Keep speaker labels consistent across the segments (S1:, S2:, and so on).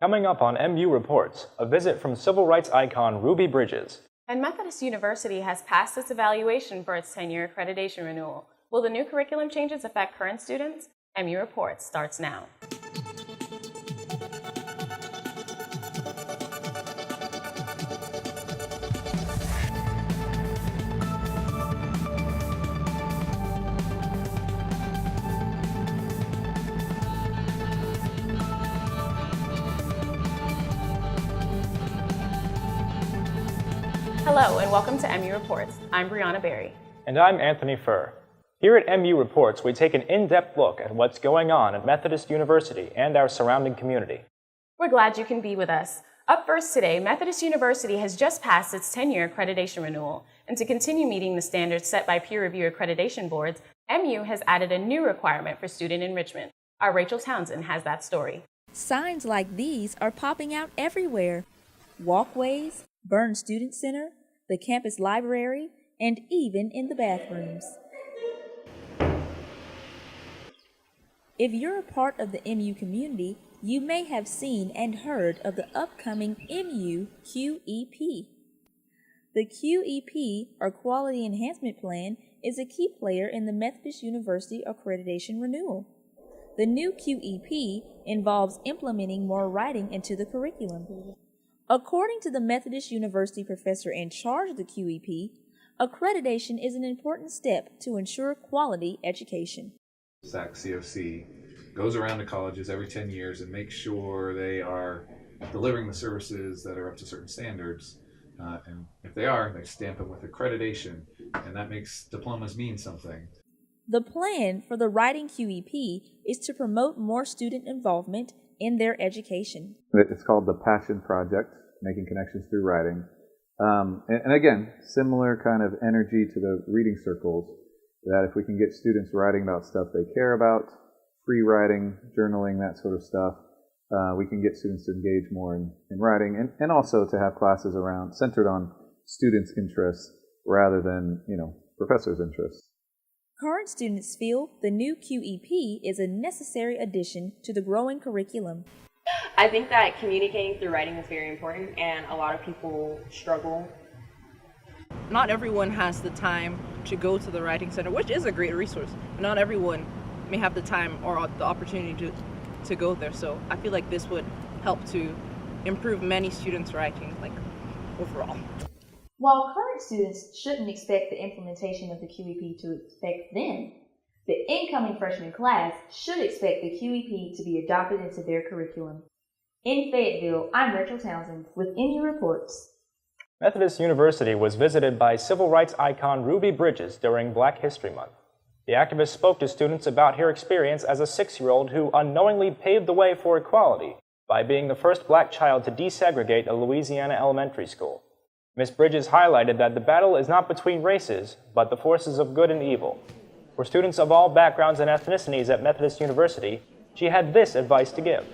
S1: Coming up on MU Reports, a visit from civil rights icon Ruby Bridges.
S2: And Methodist University has passed its evaluation for its 10-year accreditation renewal. Will the new curriculum changes affect current students? MU Reports starts now. Hello and welcome to MU Reports. I'm Brianna Berry.
S1: And I'm Anthony Furr. Here at MU Reports, we take an in-depth look at what's going on at Methodist University and our surrounding community.
S2: We're glad you can be with us. Up first today, Methodist University has just passed its 10-year accreditation renewal. And to continue meeting the standards set by peer review accreditation boards, MU has added a new requirement for student enrichment. Our Rachel Townsend has that story.
S3: Signs like these are popping out everywhere. Walkways, Byrne Student Center, the campus library, and even in the bathrooms. If you're a part of the MU community, you may have seen and heard of the upcoming MU QEP. The QEP, or Quality Enhancement Plan, is a key player in the Methodist University accreditation renewal. The new QEP involves implementing more writing into the curriculum. According to the Methodist University professor in charge of the QEP, accreditation is an important step to ensure quality education.
S4: SAC-COC goes around to colleges every 10 years and makes sure they are delivering the services that are up to certain standards. And if they are, they stamp them with accreditation, and that makes diplomas mean something.
S3: The plan for the Writing QEP is to promote more student involvement in their education.
S5: It's called the Passion Project, Making Connections Through Writing. And again, similar kind of energy to the reading circles, that if we can get students writing about stuff they care about, free writing, journaling, that sort of stuff, we can get students to engage more in writing, and also to have classes centered on students' interests rather than, professors' interests.
S3: Current students feel the new QEP is a necessary addition to the growing curriculum.
S6: I think that communicating through writing is very important, and a lot of people struggle.
S7: Not everyone has the time to go to the Writing Center, which is a great resource. But not everyone may have the time or the opportunity to go there. So I feel like this would help to improve many students' writing, overall.
S8: While current students shouldn't expect the implementation of the QEP to affect them, the incoming freshman class should expect the QEP to be adopted into their curriculum. In Fayetteville, I'm Rachel Townsend with MU Reports.
S1: Methodist University was visited by civil rights icon Ruby Bridges during Black History Month. The activist spoke to students about her experience as a 6-year-old who unknowingly paved the way for equality by being the first black child to desegregate a Louisiana elementary school. Ms. Bridges highlighted that the battle is not between races, but the forces of good and evil. For students of all backgrounds and ethnicities at Methodist University, she had this advice to give.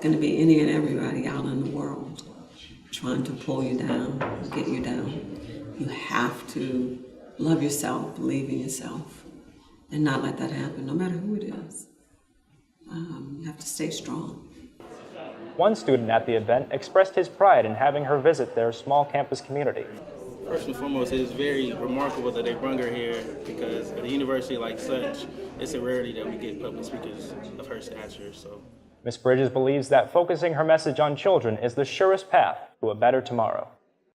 S9: Going to be any and everybody out in the world trying to pull you down, get you down. You have to love yourself, believe in yourself, and not let that happen, no matter who it is. You have to stay strong.
S1: One student at the event expressed his pride in having her visit their small campus community.
S10: First and foremost, it is very remarkable that they brought her here, because at a university like such, it's a rarity that we get public speakers of her stature.
S1: Ms. Bridges believes that focusing her message on children is the surest path to a better tomorrow.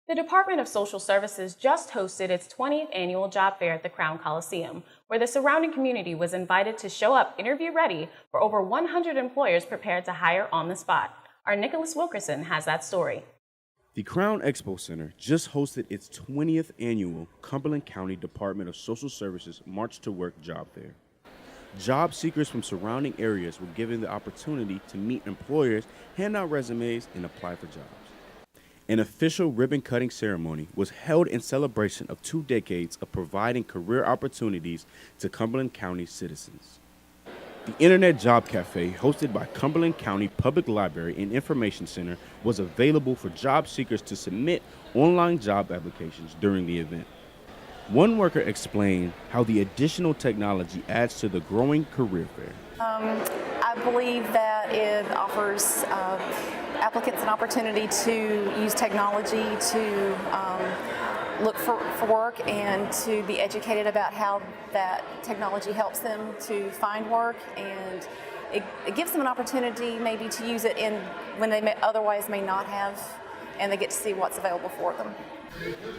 S2: The Department of Social Services just hosted its 20th annual job fair at the Crown Coliseum, where the surrounding community was invited to show up interview ready for over 100 employers prepared to hire on the spot. Our Nicholas Wilkerson has that story.
S11: The Crown Expo Center just hosted its 20th annual Cumberland County Department of Social Services March to Work job fair. Job seekers from surrounding areas were given the opportunity to meet employers, hand out resumes, and apply for jobs. An official ribbon-cutting ceremony was held in celebration of 2 decades of providing career opportunities to Cumberland County citizens. The Internet Job Cafe, hosted by Cumberland County Public Library and Information Center, was available for job seekers to submit online job applications during the event. One worker explained how the additional technology adds to the growing career fair.
S12: I believe that it offers applicants an opportunity to use technology to look for work and to be educated about how that technology helps them to find work, and it gives them an opportunity maybe to use it when they otherwise may not have, and they get to see what's available for them.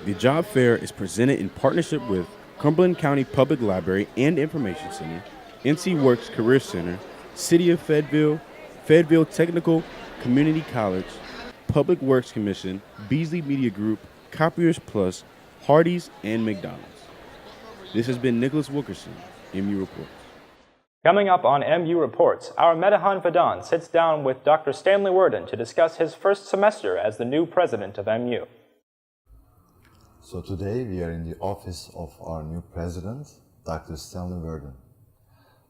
S11: The job fair is presented in partnership with Cumberland County Public Library and Information Center, NC Works Career Center, City of Fayetteville, Fayetteville Technical Community College, Public Works Commission, Beasley Media Group, Copiers Plus, Hardee's, and McDonald's. This has been Nicholas Wilkerson, MU Reports.
S1: Coming up on MU Reports, our Medahan Fadan sits down with Dr. Stanley Worden to discuss his first semester as the new president of MU.
S13: So today we are in the office of our new president, Dr. Stanley Worden.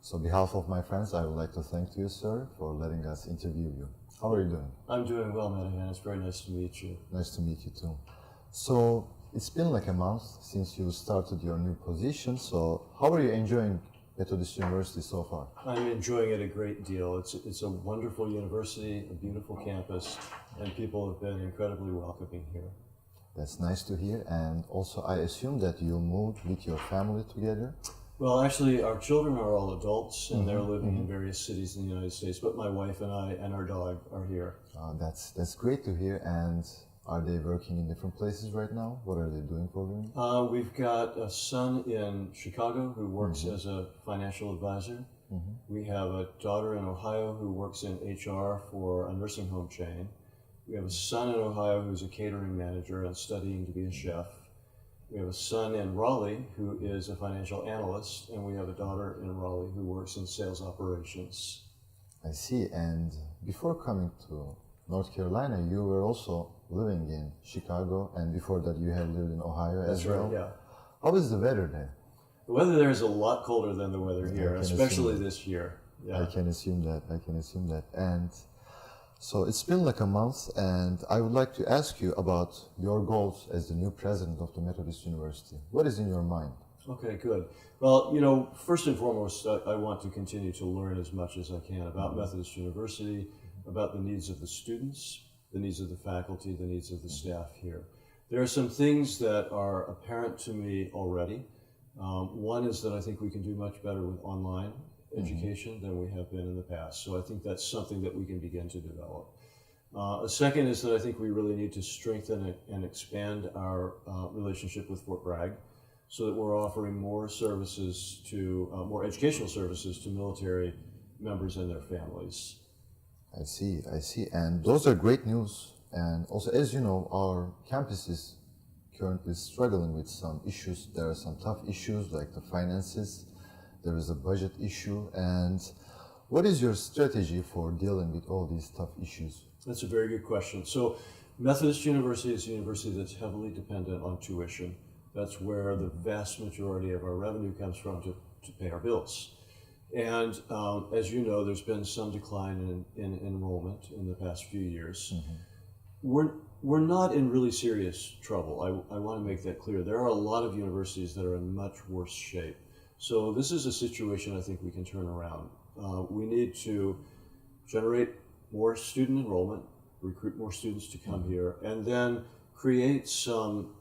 S13: So on behalf of my friends, I would like to thank you, sir, for letting us interview you. How are you doing?
S14: I'm doing well, Medahan. It's very nice to meet you.
S13: Nice to meet you too. So it's been like a month since you started your new position. So how are you enjoying Methodist University so far?
S14: I'm enjoying it a great deal. It's a wonderful university, a beautiful campus, and people have been incredibly welcoming here.
S13: That's nice to hear. And also, I assume that you moved with your family together?
S14: Well, actually, our children are all adults, and they're living in various cities in the United States, but my wife and I and our dog are here.
S13: That's great to hear. And are they working in different places right now? What are they doing for you?
S14: We've got a son in Chicago who works as a financial advisor. We have a daughter in Ohio who works in HR for a nursing home chain. We have a son in Ohio who's a catering manager and studying to be a chef. We have a son in Raleigh who is a financial analyst, and we have a daughter in Raleigh who works in sales operations.
S13: I see. And before coming to North Carolina, you were also living in Chicago, and before that you had lived in Ohio as well.
S14: That's right, yeah.
S13: How is the weather there?
S14: The weather there is a lot colder than the weather here, especially this year. Yeah.
S13: I can assume that. And so it's been like a month, and I would like to ask you about your goals as the new president of the Methodist University. What is in your mind?
S14: Okay, good. Well, first and foremost, I want to continue to learn as much as I can about Methodist University, about the needs of the students, the needs of the faculty, the needs of the staff here. There are some things that are apparent to me already. One is that I think we can do much better with online education than we have been in the past. So I think that's something that we can begin to develop. A second is that I think we really need to strengthen and expand our relationship with Fort Bragg so that we're offering more services to, more educational services to military members and their families.
S13: I see. And those are great news. And also, as you know, our campus is currently struggling with some issues. There are some tough issues like the finances. There is a budget issue. And what is your strategy for dealing with all these tough issues?
S14: That's a very good question. So Methodist University is a university that's heavily dependent on tuition. That's where the vast majority of our revenue comes from to pay our bills. And as you know, there's been some decline in enrollment in the past few years. We're not in really serious trouble. I want to make that clear. There are a lot of universities that are in much worse shape. So this is a situation I think we can turn around. We need to generate more student enrollment, recruit more students to come here, and then create some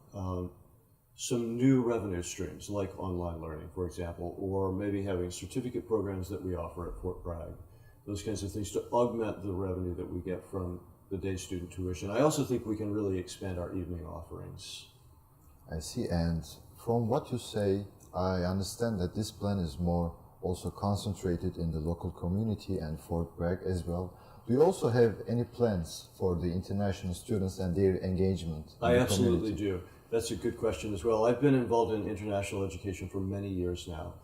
S14: new revenue streams, like online learning, for example, or maybe having certificate programs that we offer at Fort Bragg, those kinds of things to augment the revenue that we get from the day student tuition. I also think we can really expand our evening offerings.
S13: I see. And from what you say, I understand that this plan is more also concentrated in the local community and Fort Bragg as well. Do you also have any plans for the international students and their engagement?
S14: I absolutely do. That's a good question as well. I've been involved in international education for many years now,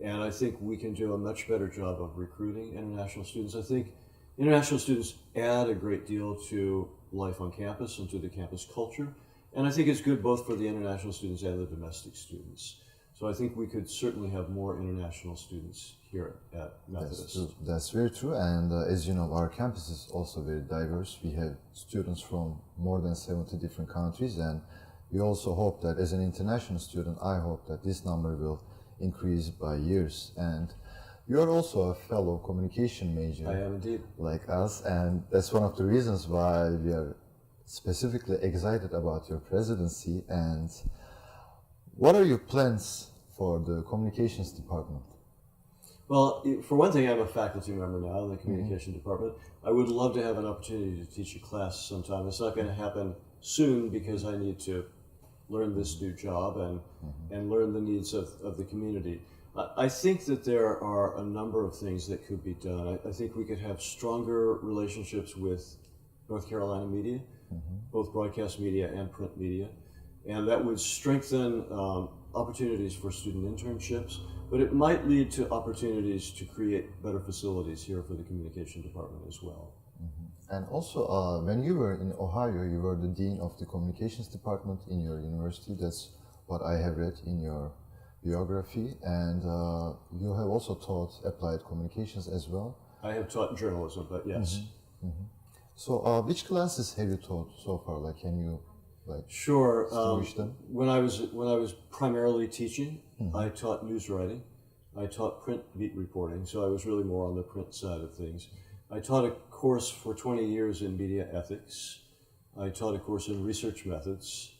S14: and I think we can do a much better job of recruiting international students. I think international students add a great deal to life on campus and to the campus culture, and I think it's good both for the international students and the domestic students. So I think we could certainly have more international students here at Methodist.
S13: That's very true, and as you know, our campus is also very diverse. We have students from more than 70 different countries, and we also hope that as an international student, I hope that this number will increase by years. And You are also a fellow communication major.
S14: I am indeed.
S13: Like us, and that's one of the reasons why we are specifically excited about your presidency. And what are your plans for the communications department?
S14: Well, for one thing, I'm a faculty member now in the communication department. I would love to have an opportunity to teach a class sometime. It's not going to happen soon because I need to learn this new job and learn the needs of the community. I think that there are a number of things that could be done. I think we could have stronger relationships with North Carolina media, both broadcast media and print media, and that would strengthen opportunities for student internships, but it might lead to opportunities to create better facilities here for the communication department as well.
S13: And also, when you were in Ohio, you were the dean of the communications department in your university. That's what I have read in your biography. And you have also taught applied communications as well.
S14: I have taught journalism, but yes.
S13: So, which classes have you taught so far? Like, can you
S14: sure.
S13: distinguish them?
S14: When I was primarily teaching, I taught news writing. I taught print beat reporting, so I was really more on the print side of things. I taught a course for 20 years in media ethics. I taught a course in research methods,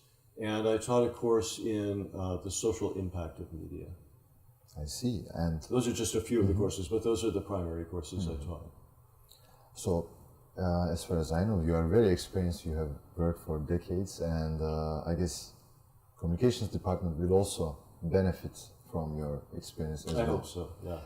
S14: and I taught a course in the social impact of media.
S13: I see. And
S14: those are just a few of the courses, but those are the primary courses I taught.
S13: So, as far as I know, you are very experienced. You have worked for decades, and I guess communications department will also benefit from your experience as well.
S14: I hope so, yeah.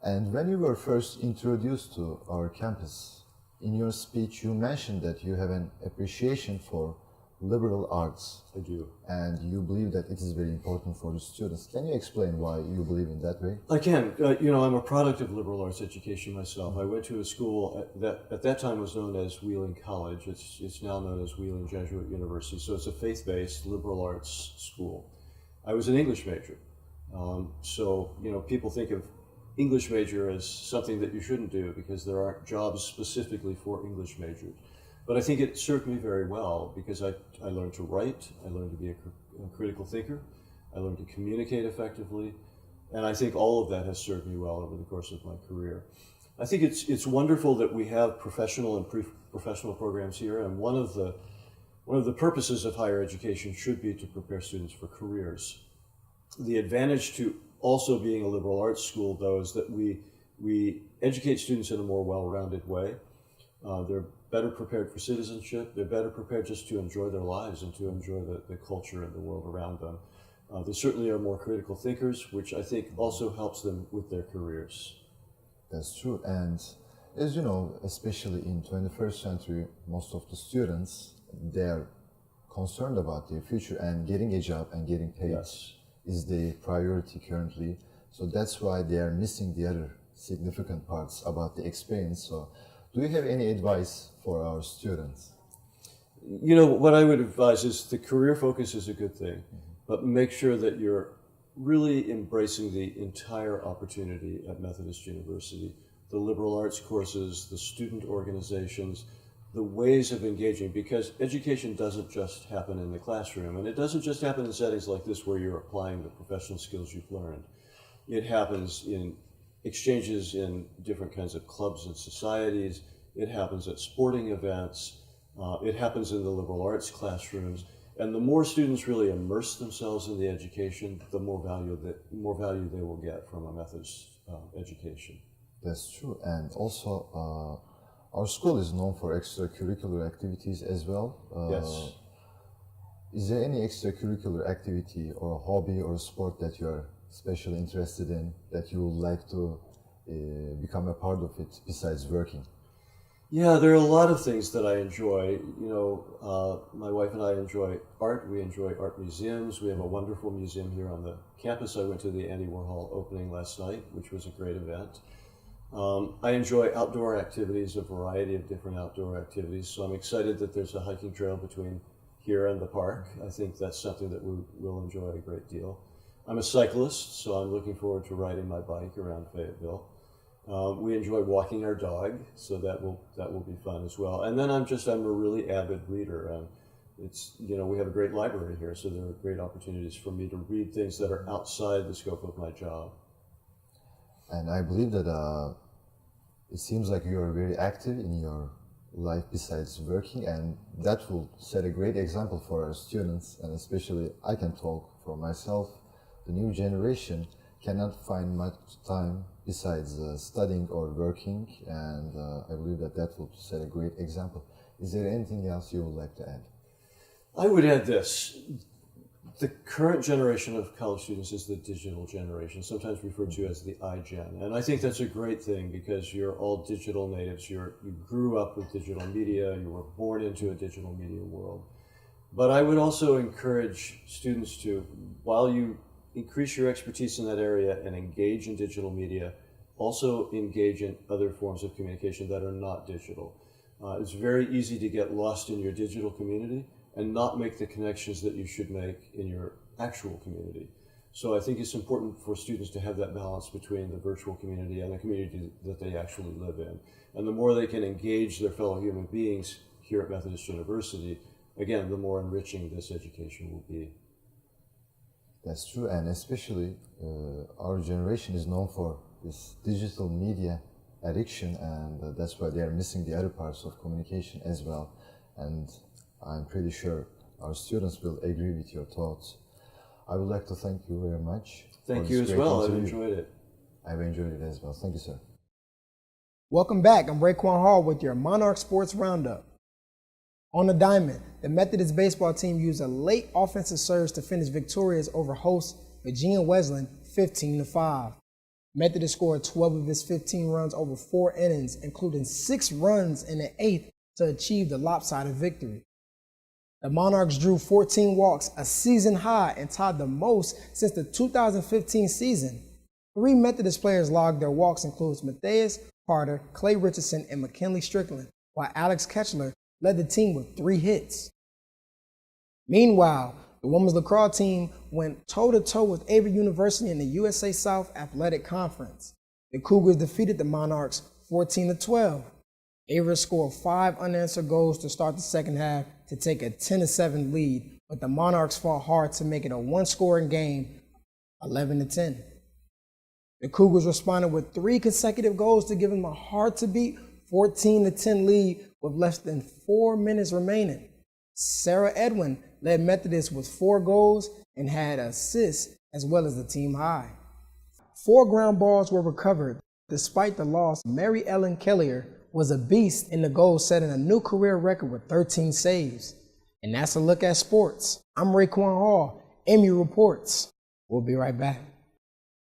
S13: And when you were first introduced to our campus, in your speech you mentioned that you have an appreciation for liberal arts.
S14: I do.
S13: And you believe that it is very important for the students. Can you explain why you believe in that way?
S14: I can. I'm a product of liberal arts education myself. I went to a school that at that time was known as Wheeling College. It's now known as Wheeling Jesuit University. So it's a faith-based liberal arts school. I was an English major. People think of English major as something that you shouldn't do because there aren't jobs specifically for English majors. But I think it served me very well because I learned to write, I learned to be a critical thinker, I learned to communicate effectively, and I think all of that has served me well over the course of my career. I think it's wonderful that we have professional and pre-professional programs here, and one of the purposes of higher education should be to prepare students for careers. The advantage to also being a liberal arts school, though, is that we educate students in a more well-rounded way. They're better prepared for citizenship. They're better prepared just to enjoy their lives and to enjoy the culture and the world around them. They certainly are more critical thinkers, which I think also helps them with their careers.
S13: That's true. And as you know, especially in 21st century, most of the students, they're concerned about their future, and getting a job and getting paid is the priority currently. So that's why they are missing the other significant parts about the experience. So do you have any advice for our students?
S14: What I would advise is the career focus is a good thing, but make sure that you're really embracing the entire opportunity at Methodist University. The liberal arts courses, the student organizations, the ways of engaging, because education doesn't just happen in the classroom, and it doesn't just happen in settings like this where you're applying the professional skills you've learned. It happens in exchanges in different kinds of clubs and societies. It happens at sporting events. It happens in the liberal arts classrooms. And the more students really immerse themselves in the education, the more value they will get from a Methodist education.
S13: That's true. And also, our school is known for extracurricular activities as well.
S14: Yes.
S13: Is there any extracurricular activity or a hobby or a sport that you are especially interested in, that you would like to become a part of it besides working?
S14: Yeah, there are a lot of things that I enjoy. My wife and I enjoy art. We enjoy art museums. We have a wonderful museum here on the campus. I went to the Andy Warhol opening last night, which was a great event. I enjoy outdoor activities, a variety of different outdoor activities. So I'm excited that there's a hiking trail between here and the park. I think that's something that we will enjoy a great deal. I'm a cyclist, so I'm looking forward to riding my bike around Fayetteville. We enjoy walking our dog, so that will be fun as well. And then I'm a really avid reader. We have a great library here, so there are great opportunities for me to read things that are outside the scope of my job.
S13: And I believe that it seems like you are very active in your life besides working, and that will set a great example for our students, and especially I can talk for myself. The new generation cannot find much time besides studying or working, and I believe that that will set a great example. Is there anything else you would like to add?
S14: I would add this. The current generation of college students is the digital generation, sometimes referred to as the iGen. And I think that's a great thing because you're all digital natives. You grew up with digital media. You were born into a digital media world. But I would also encourage students to, while you increase your expertise in that area and engage in digital media, also engage in other forms of communication that are not digital. It's very easy to get lost in your digital community and not make the connections that you should make in your actual community. So I think it's important for students to have that balance between the virtual community and the community that they actually live in. And the more they can engage their fellow human beings here at Methodist University, again, the more enriching this education will be.
S13: That's true, and especially our generation is known for this digital media addiction, and that's why they are missing the other parts of communication as well. And I'm pretty sure our students will agree with your thoughts. I would like to thank you very much.
S14: Thank you as well. I've enjoyed it.
S13: I've enjoyed it as well. Thank you, sir.
S15: Welcome back. I'm Raekwon Hall with your Monarch Sports Roundup. On the diamond, the Methodist baseball team used a late offensive surge to finish victorious over host Virginia Wesleyan 15-5. Methodist scored 12 of its 15 runs over 4 innings, including 6 runs in the 8th to achieve the lopsided victory. The Monarchs drew 14 walks, a season high, and tied the most since the 2015 season. 3 Methodist players logged their walks, including Matthias Carter, Clay Richardson, and McKinley Strickland, while Alex Ketchler led the team with 3 hits. Meanwhile, the women's lacrosse team went toe-to-toe with Avery University in the USA South Athletic Conference. The Cougars defeated the Monarchs 14-12. Avery scored 5 unanswered goals to start the second half to take a 10-7 lead, but the Monarchs fought hard to make it a one-scoring game, 11-10. The Cougars responded with 3 consecutive goals to give them a hard-to-beat 14-10 lead with less than 4 minutes remaining. Sarah Edwin led Methodist with 4 goals and had assists as well as the team high. 4 ground balls were recovered. Despite the loss, Mary Ellen Kellier was a beast in the goal, setting a new career record with 13 saves. And that's a look at sports. I'm Raekwon Hall, MU Reports. We'll be right back.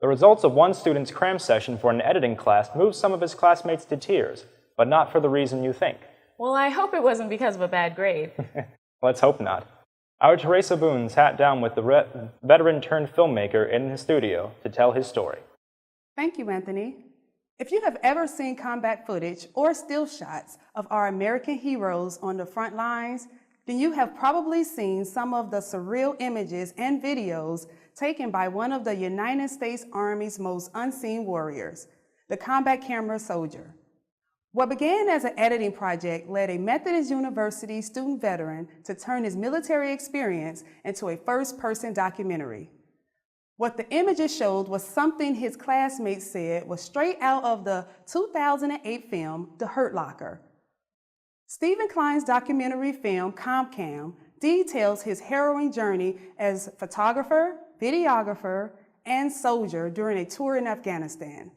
S1: The results of one student's cram session for an editing class moved some of his classmates to tears, but not for the reason you think.
S2: Well, I hope it wasn't because of a bad grade.
S1: Let's hope not. Our Teresa Boone sat down with the veteran-turned-filmmaker in his studio to tell his story.
S16: Thank you, Anthony. If you have ever seen combat footage or still shots of our American heroes on the front lines, then you have probably seen some of the surreal images and videos taken by one of the United States Army's most unseen warriors, the combat camera soldier. What began as an editing project led a Methodist University student veteran to turn his military experience into a first-person documentary. What the images showed was something his classmates said was straight out of the 2008 film, The Hurt Locker. Stephen Klein's documentary film, ComCam, details his harrowing journey as photographer, videographer, and soldier during a tour in Afghanistan.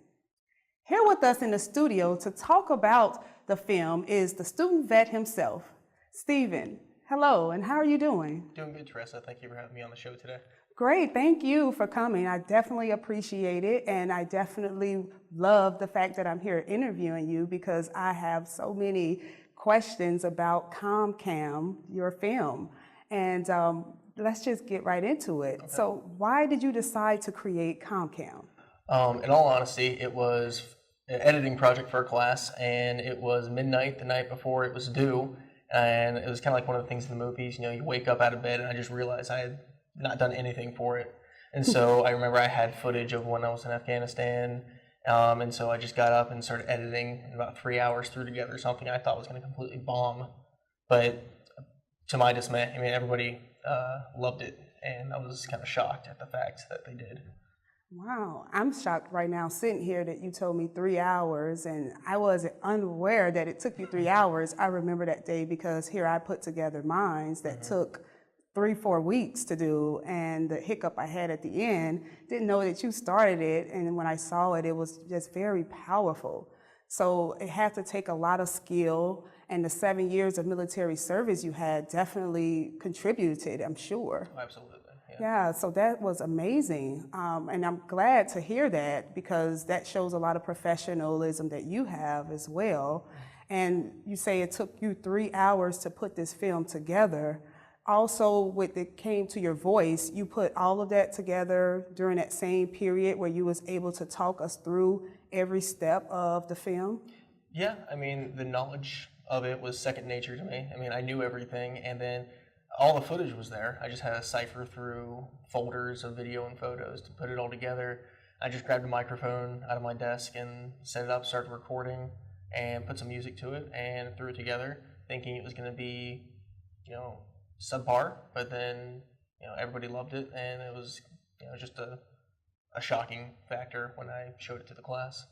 S16: Here with us in the studio to talk about the film is the student vet himself, Stephen. Hello, and how are you doing?
S17: Doing good, Teresa. Thank you for having me on the show today.
S16: Great, thank you for coming. I definitely appreciate it, and I definitely love the fact that I'm here interviewing you because I have so many questions about ComCam, your film. And let's just get right into it. Okay. So why did you decide to create ComCam?
S17: In all honesty, it was an editing project for a class, and it was midnight the night before it was due, and it was kind of like one of the things in the movies, you know, you wake up out of bed, and I just realized I had not done anything for it. And so I remember I had footage of when I was in Afghanistan, and so I just got up and started editing, and about 3 hours threw together something I thought was going to completely bomb. But to my dismay, I mean, everybody loved it, and I was kind of shocked at the fact that they did.
S16: Wow, I'm shocked right now sitting here that you told me 3 hours, and I was unaware that it took you 3 hours. I remember that day because here I put together mines that took 3-4 weeks to do, and the hiccup I had at the end, didn't know that you started it, and when I saw it, it was just very powerful. So it had to take a lot of skill, and the 7 years of military service you had definitely contributed, I'm sure.
S17: Oh, absolutely.
S16: Yeah, so that was amazing. And I'm glad to hear that because that shows a lot of professionalism that you have as well. And you say it took you 3 hours to put this film together. Also, when it came to your voice, you put all of that together during that same period where you was able to talk us through every step of the film?
S17: Yeah, I mean, the knowledge of it was second nature to me. I mean, I knew everything, and then all the footage was there. I just had to cipher through folders of video and photos to put it all together. I just grabbed a microphone out of my desk and set it up, started recording, and put some music to it, and threw it together, thinking it was going to be, subpar. But then, everybody loved it, and it was, just a shocking factor when I showed it to the class.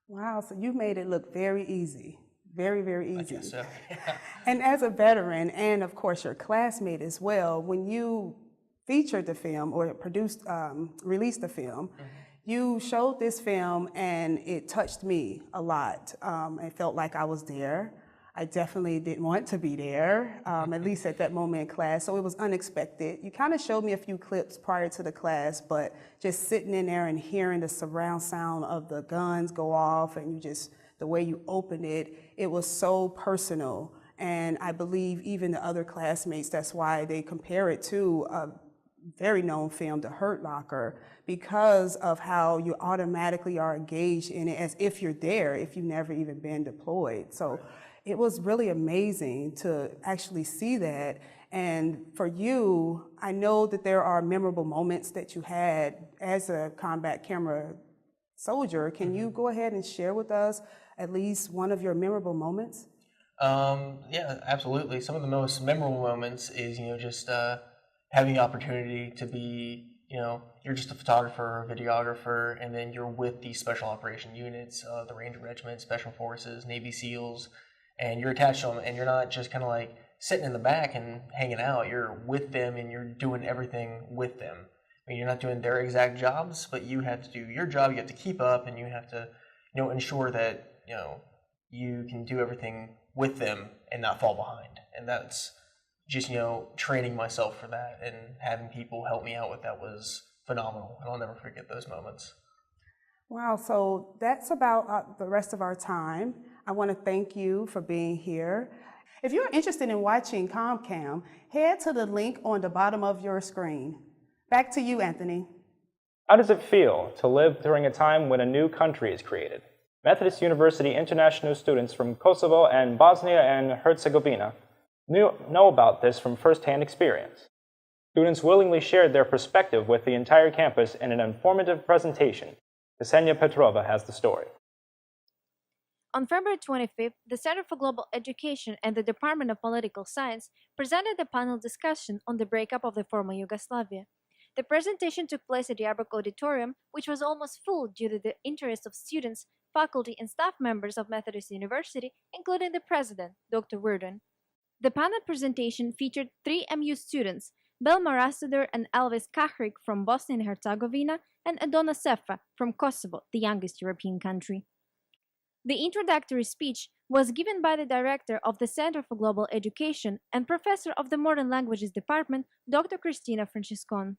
S16: Wow, so you made it look very easy. Very, very easy.
S17: I guess so, yeah.
S16: And as a veteran, and of course your classmate as well, when you featured the film or released the film, you showed this film and it touched me a lot. I felt like I was there. I definitely didn't want to be there, at least at that moment in class, so it was unexpected. You kind of showed me a few clips prior to the class, but just sitting in there and hearing the surround sound of the guns go off and the way you opened it, it was so personal. And I believe even the other classmates, that's why they compare it to a very known film, The Hurt Locker, because of how you automatically are engaged in it as if you're there, if you've never even been deployed. So it was really amazing to actually see that. And for you, I know that there are memorable moments that you had as a combat camera soldier. Can you go ahead and share with us at least one of your memorable moments?
S17: Yeah, absolutely. Some of the most memorable moments is, just having the opportunity to be, you're just a photographer or a videographer, and then you're with these special operation units, the Ranger Regiment, Special Forces, Navy SEALs, and you're attached to them, and you're not just kind of like sitting in the back and hanging out. You're with them, and you're doing everything with them. I mean, you're not doing their exact jobs, but you have to do your job. You have to keep up, and you have to, ensure that, you can do everything with them and not fall behind. And that's just, training myself for that and having people help me out with that was phenomenal. And I'll never forget those moments.
S16: Wow, so that's about the rest of our time. I want to thank you for being here. If you're interested in watching ComCam, head to the link on the bottom of your screen. Back to you, Anthony.
S1: How does it feel to live during a time when a new country is created? Methodist University international students from Kosovo and Bosnia and Herzegovina know about this from first-hand experience. Students willingly shared their perspective with the entire campus in an informative presentation. Ksenia Petrova has the story.
S18: On February 25th, the Center for Global Education and the Department of Political Science presented a panel discussion on the breakup of the former Yugoslavia. The presentation took place at the Arbok Auditorium, which was almost full due to the interest of students, faculty, and staff members of Methodist University, including the president, Dr. Worden. The panel presentation featured 3 MU students, Belma Rastoder and Elvis Kahrik from Bosnia and Herzegovina, and Adona Sefa from Kosovo, the youngest European country. The introductory speech was given by the director of the Center for Global Education and professor of the Modern Languages Department, Dr. Cristina Franciscon.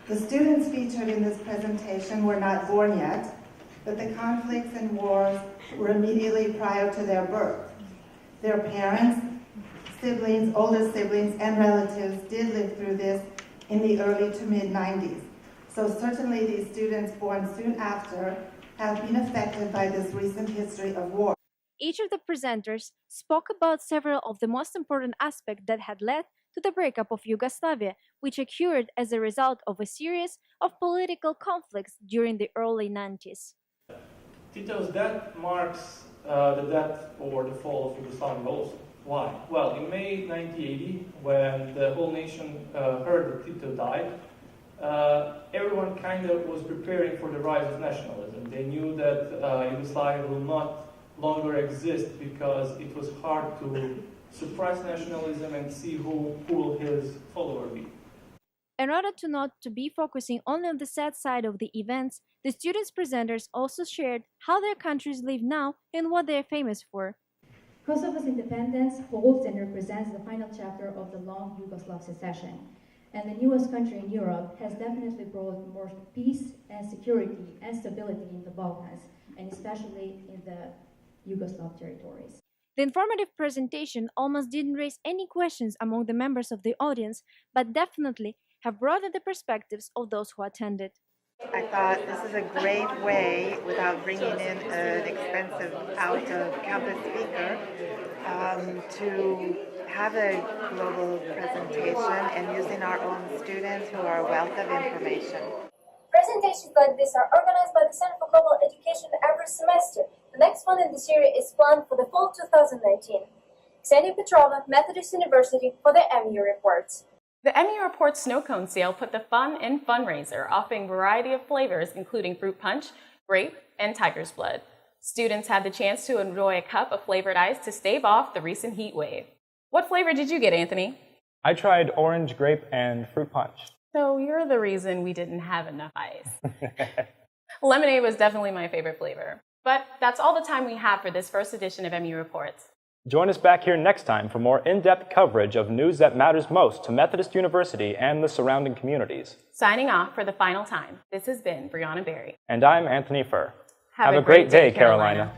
S19: The students featured in this presentation were not born yet, but the conflicts and wars were immediately prior to their birth. Their parents, siblings, older siblings, and relatives did live through this in the early to mid-90s. So certainly these students born soon after have been affected by this recent history of war.
S18: Each of the presenters spoke about several of the most important aspects that had led to the breakup of Yugoslavia, which occurred as a result of a series of political conflicts during the early 90s.
S20: Tito's death marks the death or the fall of Yugoslavia also. Why? Well, in May 1980, when the whole nation heard that Tito died, everyone kind of was preparing for the rise of nationalism. They knew that Yugoslavia will not longer exist because it was hard to suppress nationalism and see who will his follower be.
S18: In order to not to be focusing only on the sad side of the events, the students presenters also shared how their countries live now and what they are famous for.
S21: Kosovo's independence holds and represents the final chapter of the long Yugoslav secession, and the newest country in Europe has definitely brought more peace and security and stability in the Balkans, and especially in the Yugoslav territories.
S18: The informative presentation almost didn't raise any questions among the members of the audience, but definitely have broadened the perspectives of those who attended.
S22: I thought this is a great way, without bringing in an expensive out-of-campus speaker, to have a global presentation and using our own students who are a wealth of information.
S23: Presentations like this are organized by the Center for Global Education every semester. The next one in the series is planned for the fall 2019. Ksenia Petrova, Methodist University, for the MU Reports.
S2: The MU Report Snow Cone Sale put the fun in fundraiser, offering a variety of flavors including fruit punch, grape, and tiger's blood. Students had the chance to enjoy a cup of flavored ice to stave off the recent heat wave. What flavor did you get, Anthony?
S1: I tried orange, grape, and fruit punch.
S2: So you're the reason we didn't have enough ice. Lemonade was definitely my favorite flavor. But that's all the time we have for this first edition of MU Reports.
S1: Join us back here next time for more in-depth coverage of news that matters most to Methodist University and the surrounding communities.
S2: Signing off for the final time, this has been Brianna Berry.
S1: And I'm Anthony Furr.
S2: Have a great day, Carolina.